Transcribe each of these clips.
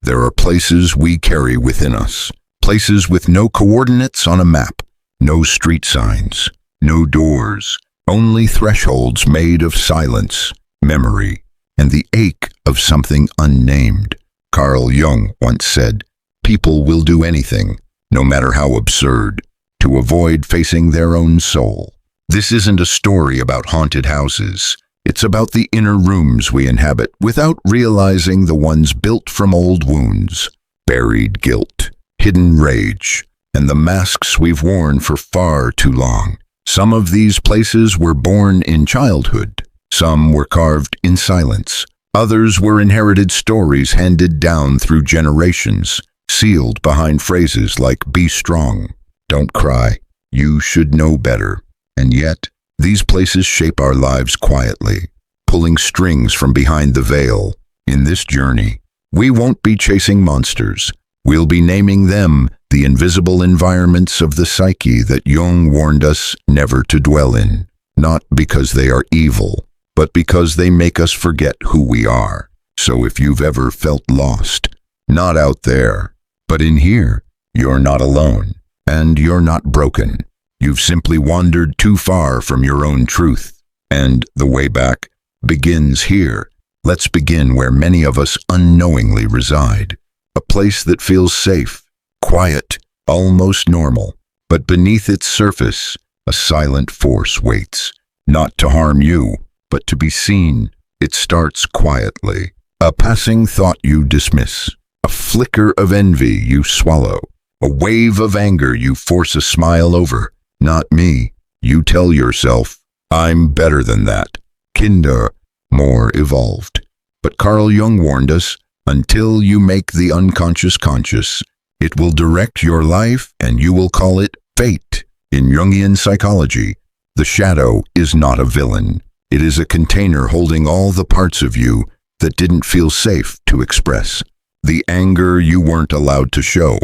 There are places we carry within us, places with no coordinates on a map, no street signs, no doors, only thresholds made of silence, memory, and the ache of something unnamed. Carl Jung once said, "People will do anything, no matter how absurd, to avoid facing their own soul." This isn't a story about haunted houses. It's about the inner rooms we inhabit without realizing, the ones built from old wounds, buried guilt, hidden rage, and the masks we've worn for far too long. Some of these places were born in childhood. Some were carved in silence. Others were inherited stories handed down through generations, sealed behind phrases like "be strong," "don't cry," "you should know better." And yet, these places shape our lives quietly, pulling strings from behind the veil. In this journey, we won't be chasing monsters. We'll be naming them the invisible environments of the psyche that Jung warned us never to dwell in, not because they are evil, but because they make us forget who we are. So if you've ever felt lost, not out there, but in here, you're not alone, and you're not broken. You've simply wandered too far from your own truth, and the way back begins here. Let's begin where many of us unknowingly reside, a place that feels safe, quiet, almost normal, but beneath its surface, a silent force waits, not to harm you, but to be seen. It starts quietly, a passing thought you dismiss, a flicker of envy you swallow, a wave of anger you force a smile over. "Not me," you tell yourself. "I'm better than that." Kinder, more evolved. But Carl Jung warned us, until you make the unconscious conscious, it will direct your life and you will call it fate. In Jungian psychology, the shadow is not a villain. It is a container holding all the parts of you that didn't feel safe to express. The anger you weren't allowed to show,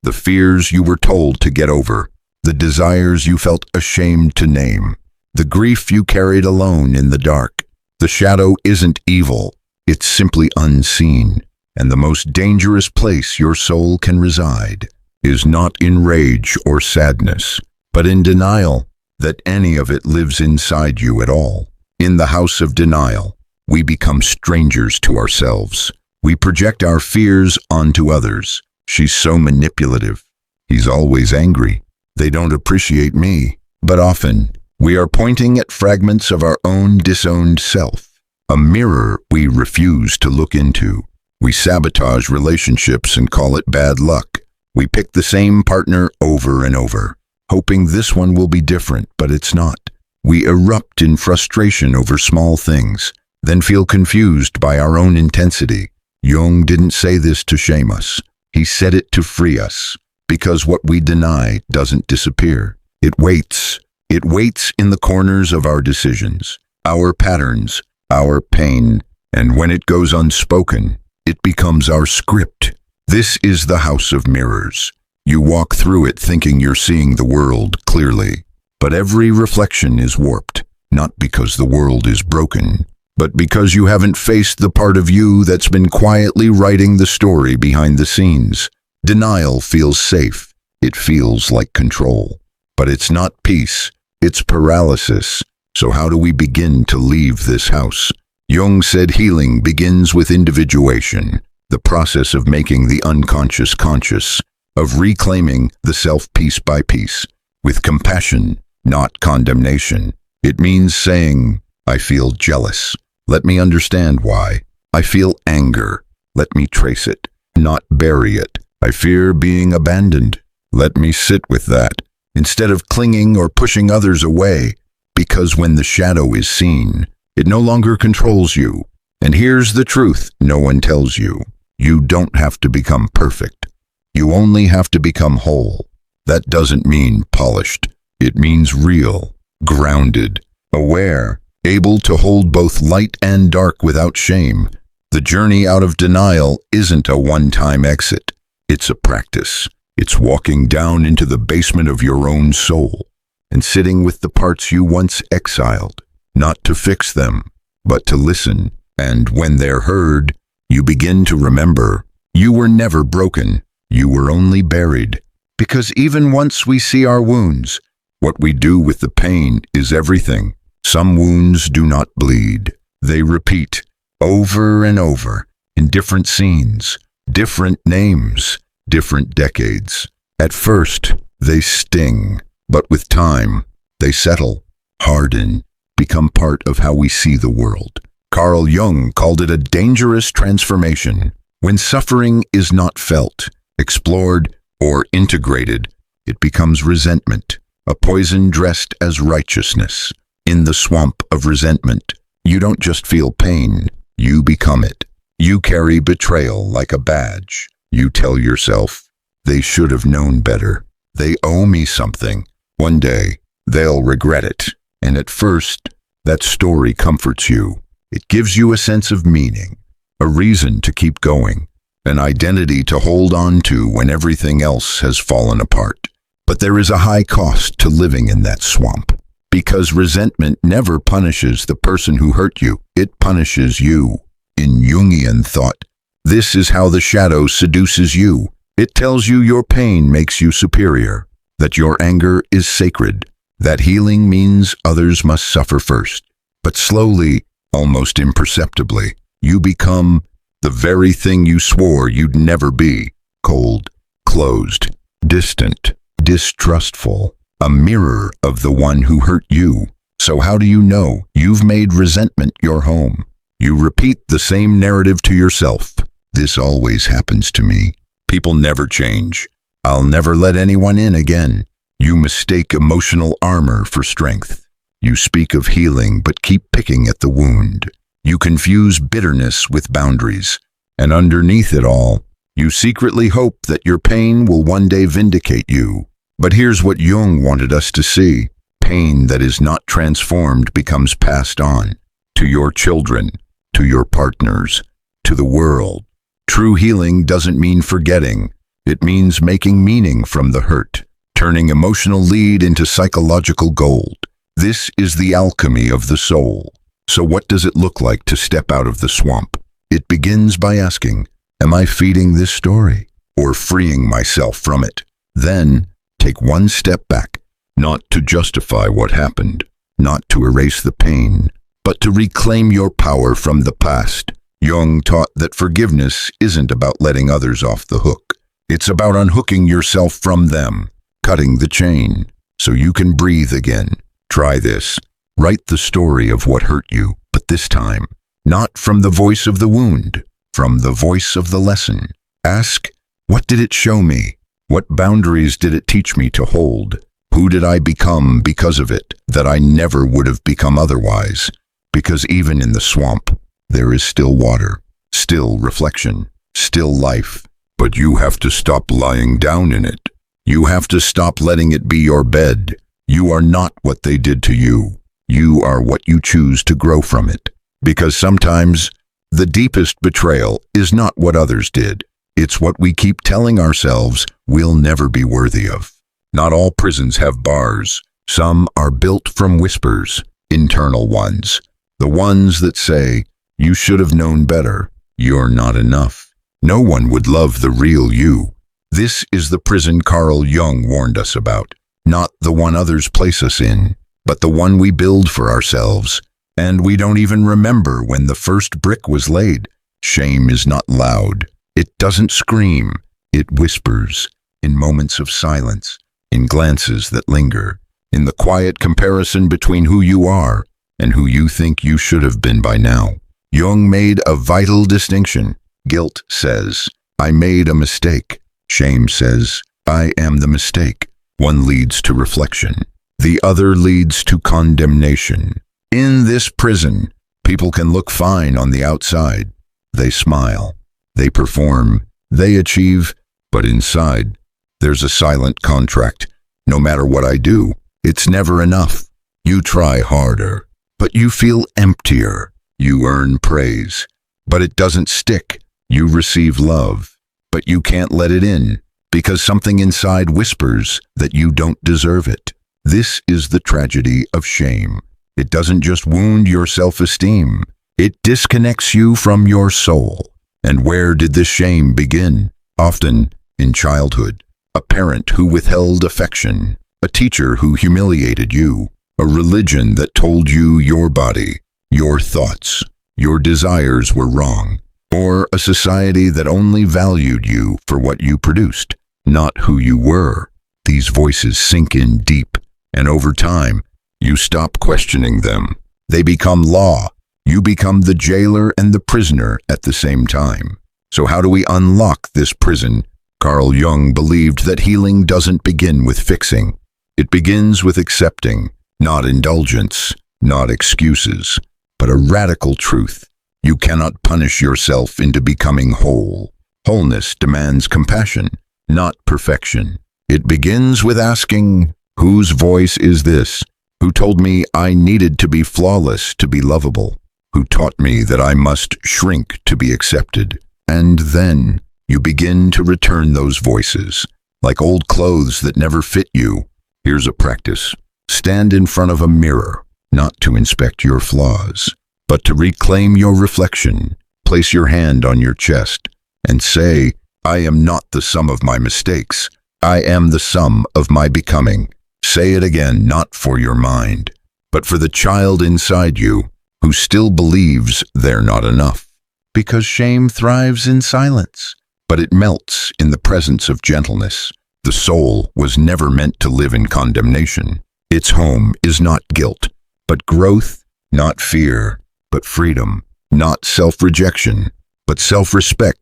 the fears you were told to get over, the desires you felt ashamed to name, the grief you carried alone in the dark. The shadow isn't evil, it's simply unseen, and the most dangerous place your soul can reside is not in rage or sadness, but in denial that any of it lives inside you at all. In the house of denial, we become strangers to ourselves. We project our fears onto others. "She's so manipulative. He's always angry. They don't appreciate me." But often, we are pointing at fragments of our own disowned self, a mirror we refuse to look into. We sabotage relationships and call it bad luck. We pick the same partner over and over, hoping this one will be different, but it's not. We erupt in frustration over small things, then feel confused by our own intensity. Jung didn't say this to shame us. He said it to free us. Because what we deny doesn't disappear. It waits. It waits in the corners of our decisions, our patterns, our pain, and when it goes unspoken, it becomes our script. This is the house of mirrors. You walk through it thinking you're seeing the world clearly, but every reflection is warped, not because the world is broken, but because you haven't faced the part of you that's been quietly writing the story behind the scenes. Denial feels safe. It feels like control. But it's not peace. It's paralysis. So how do we begin to leave this house? Jung said healing begins with individuation, the process of making the unconscious conscious, of reclaiming the self piece by piece, with compassion, not condemnation. It means saying, "I feel jealous. Let me understand why. I feel anger. Let me trace it, not bury it. I fear being abandoned. Let me sit with that," instead of clinging or pushing others away, because when the shadow is seen, it no longer controls you. And here's the truth no one tells you. You don't have to become perfect. You only have to become whole. That doesn't mean polished. It means real, grounded, aware, able to hold both light and dark without shame. The journey out of denial isn't a one-time exit. It's a practice. It's walking down into the basement of your own soul and sitting with the parts you once exiled, not to fix them, but to listen. And when they're heard, you begin to remember, You were never broken. You were only buried. Because even once we see our wounds, what we do with the pain is everything. Some wounds do not bleed. They repeat over and over in different scenes, different names, different decades. At first, they sting, but with time, they settle, harden, become part of how we see the world. Carl Jung called it a dangerous transformation. When suffering is not felt, explored, or integrated, it becomes resentment, a poison dressed as righteousness. In the swamp of resentment, you don't just feel pain, you become it. You carry betrayal like a badge. You tell yourself, they should have known better. They owe me something. One day, they'll regret it. And at first, that story comforts you. It gives you a sense of meaning, a reason to keep going, an identity to hold on to when everything else has fallen apart. But there is a high cost to living in that swamp. Because resentment never punishes the person who hurt you, it punishes you. In Jungian thought, this is how the shadow seduces you. It tells you your pain makes you superior, that your anger is sacred, that healing means others must suffer first. But slowly, almost imperceptibly, you become the very thing you swore you'd never be: cold, closed, distant, distrustful, a mirror of the one who hurt you. So how do you know you've made resentment your home? You repeat the same narrative to yourself. This always happens to me. People never change. I'll never let anyone in again. You mistake emotional armor for strength. You speak of healing but keep picking at the wound. You confuse bitterness with boundaries. And underneath it all, you secretly hope that your pain will one day vindicate you. But here's what Jung wanted us to see. Pain that is not transformed becomes passed on to your children, to your partners, to the world. True healing doesn't mean forgetting. It means making meaning from the hurt, turning emotional lead into psychological gold. This is the alchemy of the soul. So what does it look like to step out of the swamp? It begins by asking, am I feeding this story or freeing myself from it? Then, take one step back, not to justify what happened, not to erase the pain, but to reclaim your power from the past. Jung taught that forgiveness isn't about letting others off the hook. It's about unhooking yourself from them, cutting the chain, so you can breathe again. Try this. Write the story of what hurt you, but this time, not from the voice of the wound, from the voice of the lesson. Ask, what did it show me? What boundaries did it teach me to hold? Who did I become because of it that I never would have become otherwise? Because even in the swamp, there is still water, still reflection, still life. But you have to stop lying down in it. You have to stop letting it be your bed. You are not what they did to you. You are what you choose to grow from it. Because sometimes, the deepest betrayal is not what others did. It's what we keep telling ourselves we'll never be worthy of. Not all prisons have bars. Some are built from whispers, internal ones. The ones that say, you should have known better. You're not enough. No one would love the real you. This is the prison Carl Jung warned us about. Not the one others place us in, but the one we build for ourselves. And we don't even remember when the first brick was laid. Shame is not loud. It doesn't scream. It whispers, in moments of silence, in glances that linger, in the quiet comparison between who you are and who you think you should have been by now. Jung made a vital distinction. Guilt says, I made a mistake. Shame says, I am the mistake. One leads to reflection. The other leads to condemnation. In this prison, people can look fine on the outside. They smile. They perform. They achieve. But inside, there's a silent contract. No matter what I do, it's never enough. You try harder, but you feel emptier. You earn praise, but it doesn't stick. You receive love, but you can't let it in, because something inside whispers that you don't deserve it. This is the tragedy of shame. It doesn't just wound your self-esteem. It disconnects you from your soul. And where did this shame begin? Often in childhood. A parent who withheld affection, a teacher who humiliated you, a religion that told you your body, your thoughts, your desires were wrong, or a society that only valued you for what you produced, not who you were. These voices sink in deep, and over time, you stop questioning them. They become law. You become the jailer and the prisoner at the same time. So how do we unlock this prison? Carl Jung believed that healing doesn't begin with fixing. It begins with accepting, not indulgence, not excuses, but a radical truth. You cannot punish yourself into becoming whole. Wholeness demands compassion, not perfection. It begins with asking, whose voice is this? Who told me I needed to be flawless to be lovable? Who taught me that I must shrink to be accepted? And then you begin to return those voices, like old clothes that never fit you. Here's a practice. Stand in front of a mirror, not to inspect your flaws, but to reclaim your reflection. Place your hand on your chest and say, I am not the sum of my mistakes. I am the sum of my becoming. Say it again, not for your mind, but for the child inside you who still believes they're not enough. Because shame thrives in silence, but it melts in the presence of gentleness. The soul was never meant to live in condemnation. Its home is not guilt, but growth, not fear, but freedom, not self-rejection, but self-respect.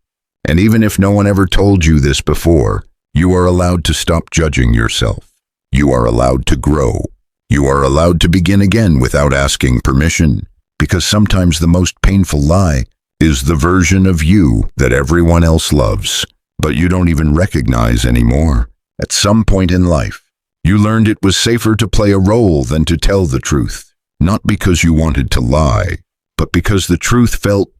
And even if no one ever told you this before, you are allowed to stop judging yourself. You are allowed to grow. You are allowed to begin again without asking permission, because sometimes the most painful lie is the version of you that everyone else loves, but you don't even recognize anymore. At some point in life, you learned it was safer to play a role than to tell the truth, not because you wanted to lie, but because the truth felt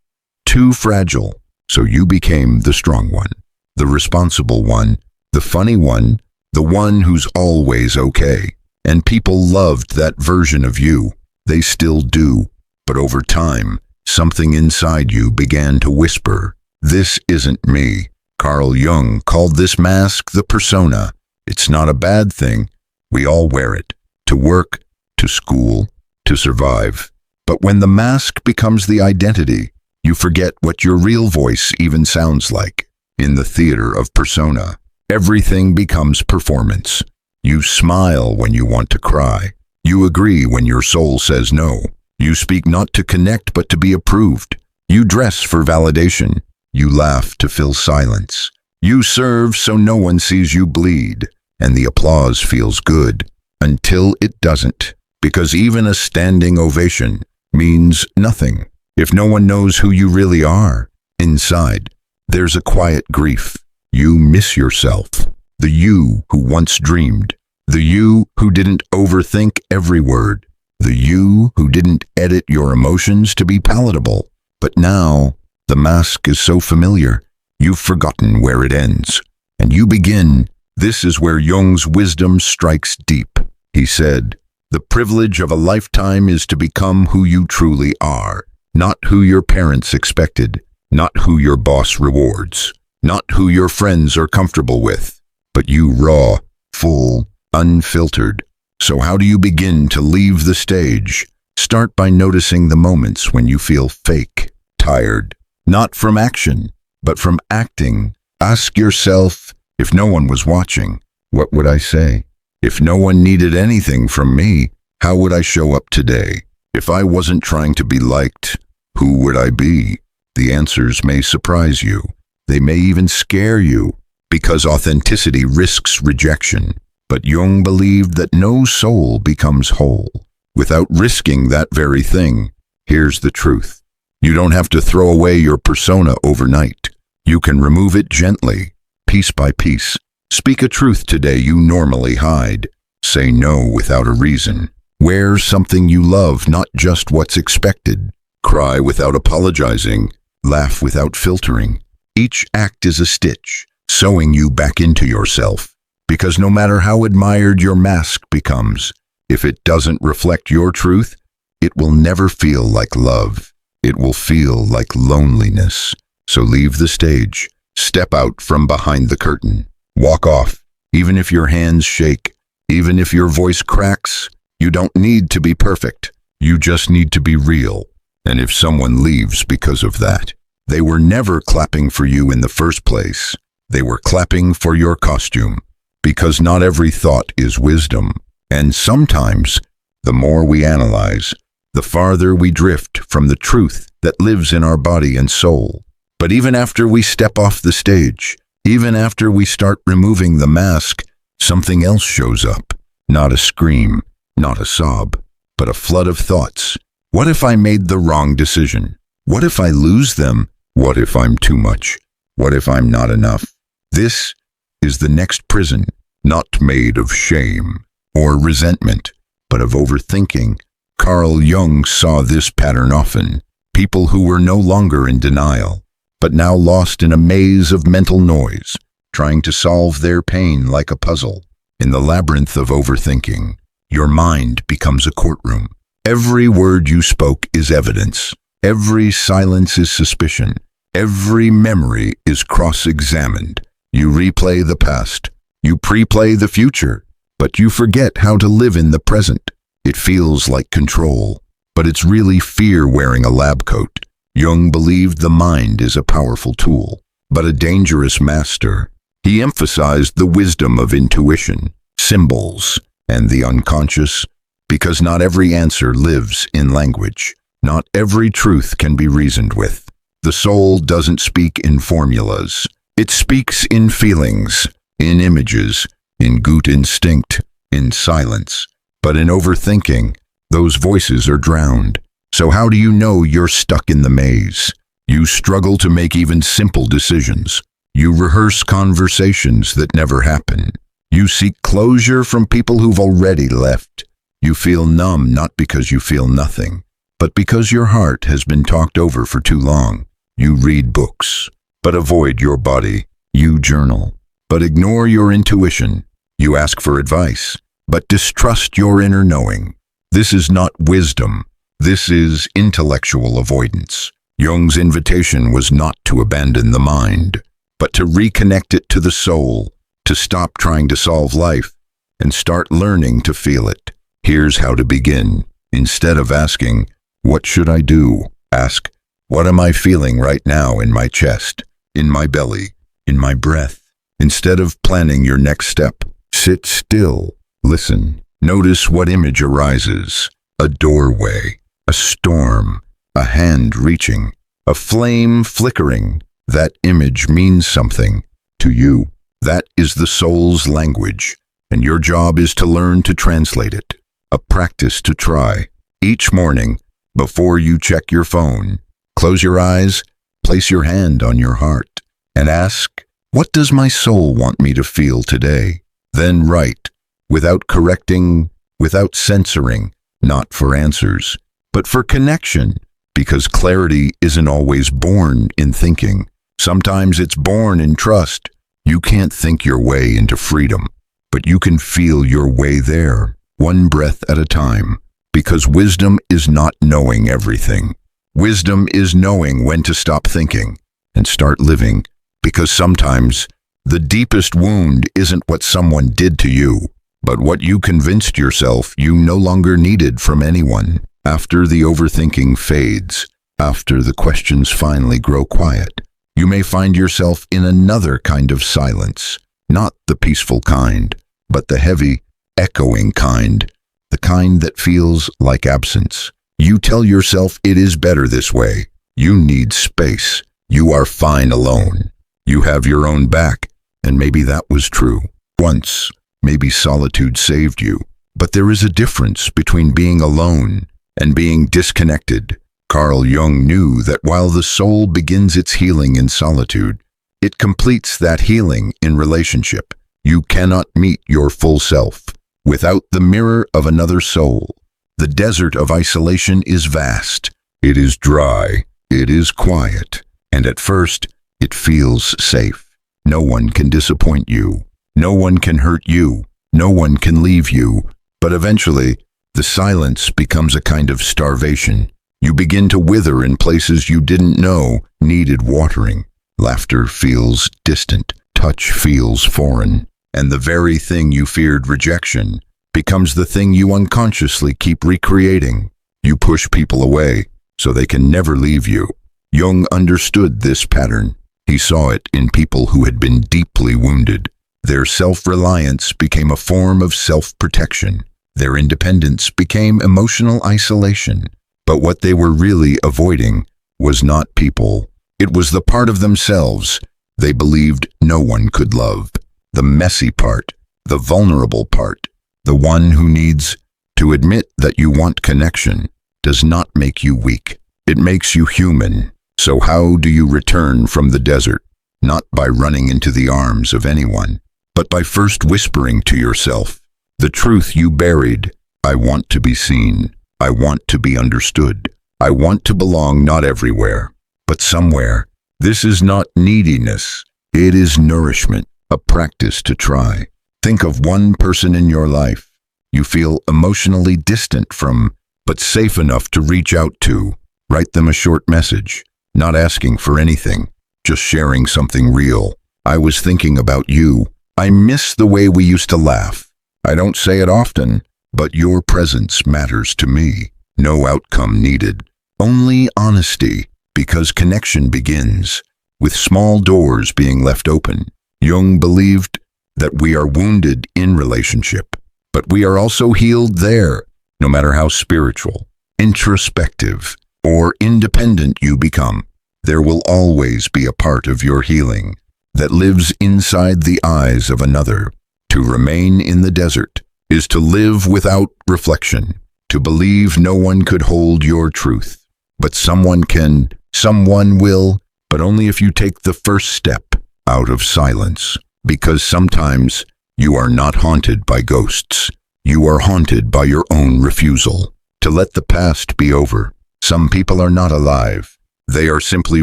too fragile. So you became the strong one, the responsible one, the funny one, the one who's always okay. And people loved that version of you. They still do. But over time, something inside you began to whisper, this isn't me. Carl Jung called this mask the persona. It's not a bad thing. We all wear it, to work, to school, to survive. But when the mask becomes the identity, you forget what your real voice even sounds like. In the theater of persona, everything becomes performance. You smile when you want to cry. You agree when your soul says no. You speak not to connect but to be approved. You dress for validation. You laugh to fill silence. You serve so no one sees you bleed, and the applause feels good until it doesn't, because even a standing ovation means nothing if no one knows who you really are. Inside, there's a quiet grief. You miss yourself, the you who once dreamed, the you who didn't overthink every word, the you who didn't edit your emotions to be palatable. But now, the mask is so familiar, you've forgotten where it ends. And you begin. This is where Jung's wisdom strikes deep. He said, the privilege of a lifetime is to become who you truly are, not who your parents expected, not who your boss rewards, not who your friends are comfortable with, but you raw, full, unfiltered. So how do you begin to leave the stage? Start by noticing the moments when you feel fake, tired, not from action, but from acting. Ask yourself, if no one was watching, what would I say? If no one needed anything from me, how would I show up today? If I wasn't trying to be liked, who would I be? The answers may surprise you. They may even scare you, because authenticity risks rejection. But Jung believed that no soul becomes whole without risking that very thing. Here's the truth. You don't have to throw away your persona overnight. You can remove it gently, piece by piece. Speak a truth today you normally hide. Say no without a reason. Wear something you love, not just what's expected. Cry without apologizing. Laugh without filtering. Each act is a stitch, sewing you back into yourself. Because no matter how admired your mask becomes, if it doesn't reflect your truth, it will never feel like love. It will feel like loneliness. So leave the stage. Step out from behind the curtain. Walk off. Even if your hands shake, even if your voice cracks, you don't need to be perfect. You just need to be real. And if someone leaves because of that, they were never clapping for you in the first place. They were clapping for your costume. Because not every thought is wisdom. And sometimes, the more we analyze, the farther we drift from the truth that lives in our body and soul. But even after we step off the stage, even after we start removing the mask, something else shows up. Not a scream, not a sob, but a flood of thoughts. What if I made the wrong decision? What if I lose them? What if I'm too much? What if I'm not enough? This is the next prison, not made of shame or resentment, but of overthinking. Carl Jung saw this pattern often. People who were no longer in denial, but now lost in a maze of mental noise, trying to solve their pain like a puzzle. In the labyrinth of overthinking, your mind becomes a courtroom. Every word you spoke is evidence. Every silence is suspicion. Every memory is cross-examined. You replay the past. You pre-play the future. But you forget how to live in the present. It feels like control, but it's really fear wearing a lab coat. Jung believed the mind is a powerful tool, but a dangerous master. He emphasized the wisdom of intuition, symbols, and the unconscious, because not every answer lives in language. Not every truth can be reasoned with. The soul doesn't speak in formulas. It speaks in feelings, in images, in gut instinct, in silence. But in overthinking, those voices are drowned. So how do you know you're stuck in the maze? You struggle to make even simple decisions. You rehearse conversations that never happen. You seek closure from people who've already left. You feel numb not because you feel nothing, but because your heart has been talked over for too long. You read books, but avoid your body. You journal, but ignore your intuition. You ask for advice, but distrust your inner knowing. This is not wisdom. This is intellectual avoidance. Jung's invitation was not to abandon the mind, but to reconnect it to the soul, to stop trying to solve life and start learning to feel it. Here's how to begin. Instead of asking, "What should I do?" ask, "What am I feeling right now in my chest, in my belly, in my breath?" Instead of planning your next step, sit still, listen. Notice what image arises. A doorway, a storm, a hand reaching, a flame flickering. That image means something to you. That is the soul's language, and your job is to learn to translate it. A practice to try. Each morning, before you check your phone, close your eyes, place your hand on your heart, and ask, "What does my soul want me to feel today?" Then write, without correcting, without censoring, not for answers, but for connection, because clarity isn't always born in thinking. Sometimes it's born in trust. You can't think your way into freedom, but you can feel your way there, one breath at a time, because wisdom is not knowing everything. Wisdom is knowing when to stop thinking and start living, because sometimes the deepest wound isn't what someone did to you, but what you convinced yourself you no longer needed from anyone. After the overthinking fades, after the questions finally grow quiet, you may find yourself in another kind of silence, not the peaceful kind, but the heavy, echoing kind, the kind that feels like absence. You tell yourself it is better this way. You need space. You are fine alone. You have your own back, and maybe that was true. Once, maybe solitude saved you, but there is a difference between being alone and being disconnected. Carl Jung knew that while the soul begins its healing in solitude, it completes that healing in relationship. You cannot meet your full self without the mirror of another soul. The desert of isolation is vast. It is dry. It is quiet. And at first, it feels safe. No one can disappoint you. No one can hurt you. No one can leave you. But eventually, the silence becomes a kind of starvation. You begin to wither in places you didn't know needed watering. Laughter feels distant, touch feels foreign, and the very thing you feared rejection becomes the thing you unconsciously keep recreating. You push people away so they can never leave you. Jung understood this pattern. He saw it in people who had been deeply wounded. Their self-reliance became a form of self-protection. Their independence became emotional isolation. But what they were really avoiding was not people. It was the part of themselves they believed no one could love. The messy part, the vulnerable part, the one who needs to admit that you want connection does not make you weak. It makes you human. So how do you return from the desert? Not by running into the arms of anyone, but by first whispering to yourself the truth you buried. I want to be seen. I want to be understood. I want to belong not everywhere, but somewhere. This is not neediness. It is nourishment, a practice to try. Think of one person in your life you feel emotionally distant from, but safe enough to reach out to. Write them a short message, not asking for anything, just sharing something real. I was thinking about you. I miss the way we used to laugh. I don't say it often, but your presence matters to me. No outcome needed, only honesty, because connection begins with small doors being left open. Jung believed that we are wounded in relationship, but we are also healed there, no matter how spiritual, introspective, or independent you become. There will always be a part of your healing that lives inside the eyes of another. To remain in the desert is to live without reflection, to believe no one could hold your truth. But someone can, someone will, but only if you take the first step out of silence. Because sometimes you are not haunted by ghosts. You are haunted by your own refusal to let the past be over. Some people are not alive. They are simply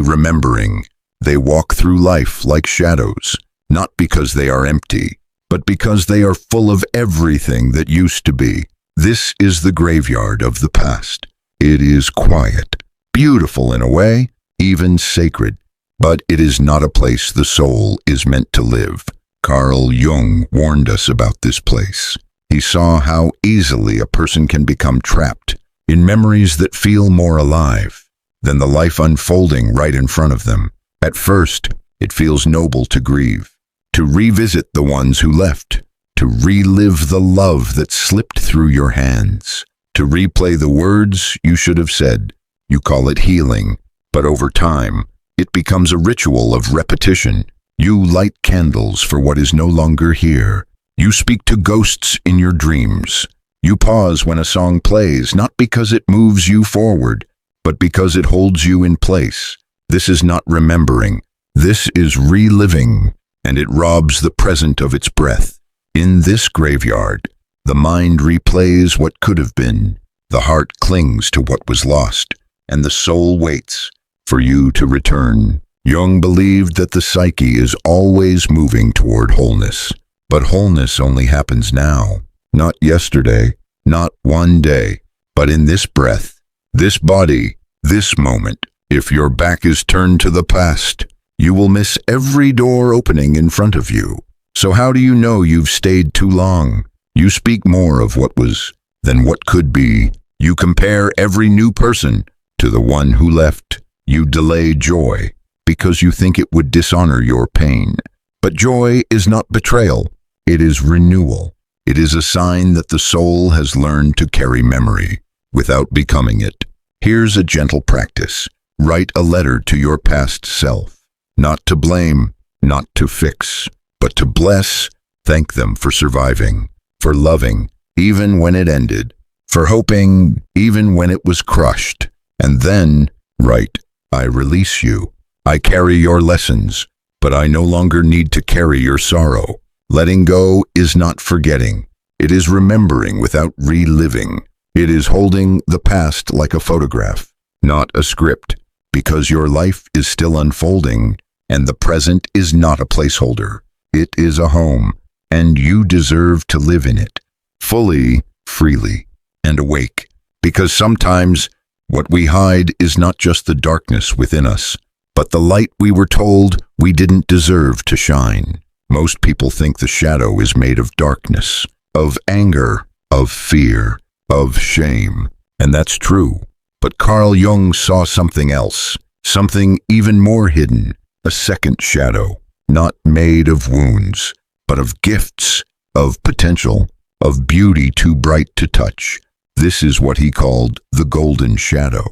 remembering. They walk through life like shadows, not because they are empty, but because they are full of everything that used to be. This is the graveyard of the past. It is quiet, beautiful in a way, even sacred, but it is not a place the soul is meant to live. Carl Jung warned us about this place. He saw how easily a person can become trapped in memories that feel more alive than the life unfolding right in front of them. At first, it feels noble to grieve, to revisit the ones who left, to relive the love that slipped through your hands, to replay the words you should have said. You call it healing, but over time, it becomes a ritual of repetition. You light candles for what is no longer here. You speak to ghosts in your dreams. You pause when a song plays, not because it moves you forward, but because it holds you in place. This is not remembering. This is reliving, and it robs the present of its breath. In this graveyard, the mind replays what could have been. The heart clings to what was lost, and the soul waits for you to return. Jung believed that the psyche is always moving toward wholeness, but wholeness only happens now, not yesterday, not one day, but in this breath, this body, this moment. If your back is turned to the past, you will miss every door opening in front of you. So how do you know you've stayed too long? You speak more of what was than what could be. You compare every new person to the one who left. You delay joy because you think it would dishonor your pain. But joy is not betrayal. It is renewal. It is a sign that the soul has learned to carry memory without becoming it. Here's a gentle practice. Write a letter to your past self. Not to blame, not to fix, but to bless. Thank them for surviving, for loving, even when it ended, for hoping, even when it was crushed. And then write, I release you. I carry your lessons, but I no longer need to carry your sorrow. Letting go is not forgetting. It is remembering without reliving. It is holding the past like a photograph, not a script, because your life is still unfolding, and the present is not a placeholder. It is a home, and you deserve to live in it, fully, freely, and awake. Because sometimes What we hide is not just the darkness within us, but the light we were told we didn't deserve to shine. Most people think the shadow is made of darkness, of anger, of fear, of shame. And that's true. But Carl Jung saw something else, something even more hidden, a second shadow, not made of wounds, but of gifts, of potential, of beauty too bright to touch. This is what he called the golden shadow.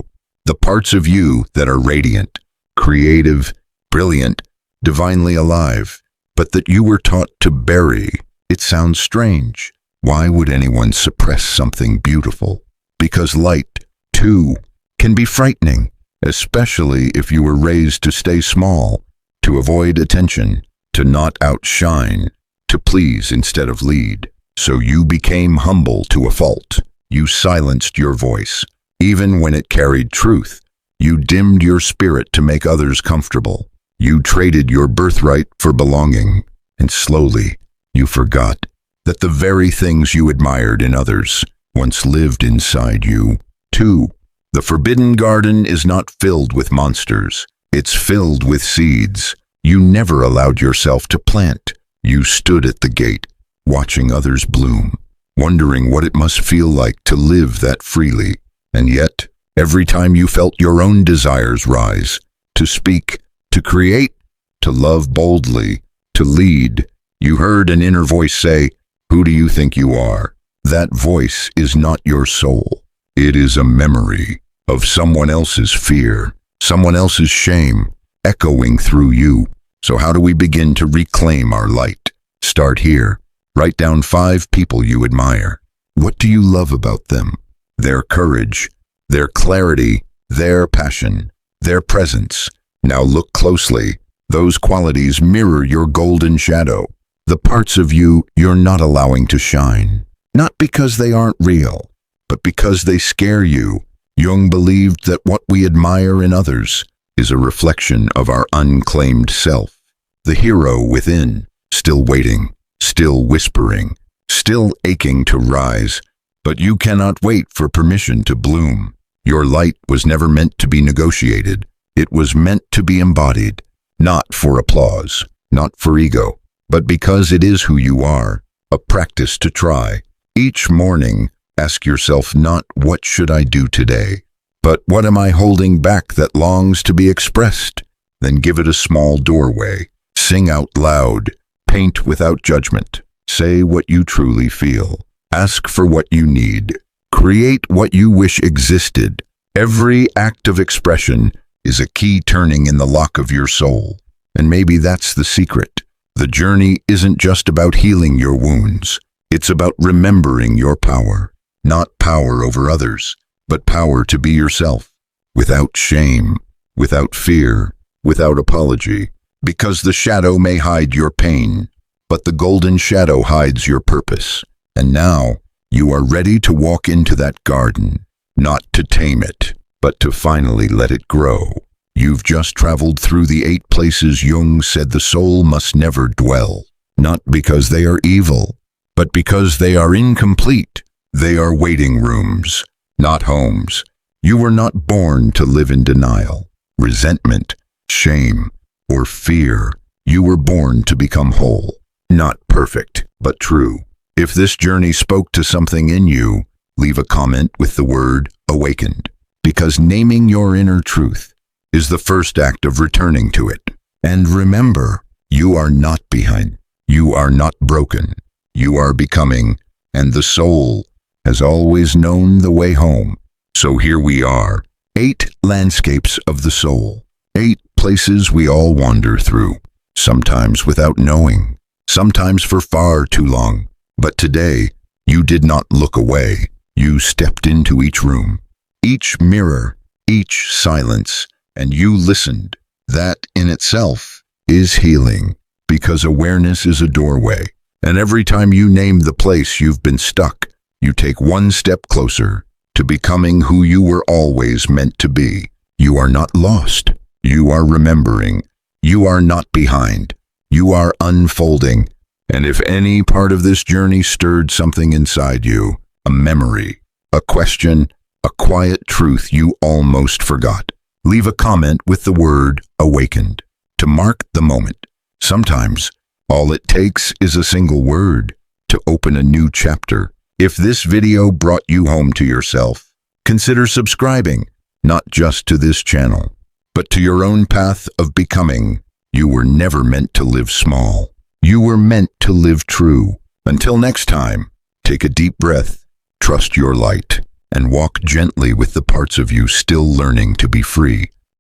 The parts of you that are radiant, creative, brilliant, divinely alive, but that you were taught to bury. It sounds strange. Why would anyone suppress something beautiful? Because light, too, can be frightening, especially if you were raised to stay small, to avoid attention, to not outshine, to please instead of lead. So you became humble to a fault. You silenced your voice, even when it carried truth. You dimmed your spirit to make others comfortable. You traded your birthright for belonging, and slowly you forgot that the very things you admired in others once lived inside you, too. The forbidden garden is not filled with monsters. It's filled with seeds you never allowed yourself to plant. You stood at the gate, watching others bloom, wondering what it must feel like to live that freely. And yet, every time you felt your own desires rise, to speak, to create, to love boldly, to lead, you heard an inner voice say, "Who do you think you are?" That voice is not your soul. It is a memory of someone else's fear, someone else's shame, echoing through you. So how do we begin to reclaim our light? Start here. Write down 5 people you admire. What do you love about them? Their courage, their clarity, their passion, their presence. Now look closely. Those qualities mirror your golden shadow, the parts of you you're not allowing to shine. Not because they aren't real, but because they scare you. Jung believed that what we admire in others is a reflection of our unclaimed self, the hero within, still waiting, still whispering, still aching to rise. But you cannot wait for permission to bloom. Your light was never meant to be negotiated. It was meant to be embodied, not for applause, not for ego, but because it is who you are, a practice to try. Each morning, ask yourself not what should I do today, but what am I holding back that longs to be expressed? Then give it a small doorway. Sing out loud. Paint without judgment. Say what you truly feel. Ask for what you need. Create what you wish existed. Every act of expression is a key turning in the lock of your soul. And maybe that's the secret. The journey isn't just about healing your wounds. It's about remembering your power. Not power over others, but power to be yourself. Without shame, without fear, without apology. Because the shadow may hide your pain, but the golden shadow hides your purpose. And now, you are ready to walk into that garden, not to tame it, but to finally let it grow. You've just traveled through the 8 places Jung said the soul must never dwell, not because they are evil, but because they are incomplete. They are waiting rooms, not homes. You were not born to live in denial, resentment, shame, or fear. You were born to become whole, not perfect, but true. If this journey spoke to something in you, leave a comment with the word awakened, because naming your inner truth is the first act of returning to it. And remember, you are not behind. You are not broken. You are becoming, and the soul has always known the way home. So here we are, 8 landscapes of the soul, 8 places we all wander through, sometimes without knowing, sometimes for far too long. But today, you did not look away. You stepped into each room, each mirror, each silence, and you listened. That in itself is healing, because awareness is a doorway. And every time you name the place you've been stuck, you take one step closer to becoming who you were always meant to be. You are not lost. You are remembering. You are not behind. You are unfolding. And if any part of this journey stirred something inside you, a memory, a question, a quiet truth you almost forgot. Leave a comment with the word awakened to mark the moment. Sometimes, all it takes is a single word to open a new chapter. If this video brought you home to yourself, consider subscribing, not just to this channel, but to your own path of becoming. You were never meant to live small. You were meant to live true. Until next time, take a deep breath, trust your light, and walk gently with the parts of you still learning to be free.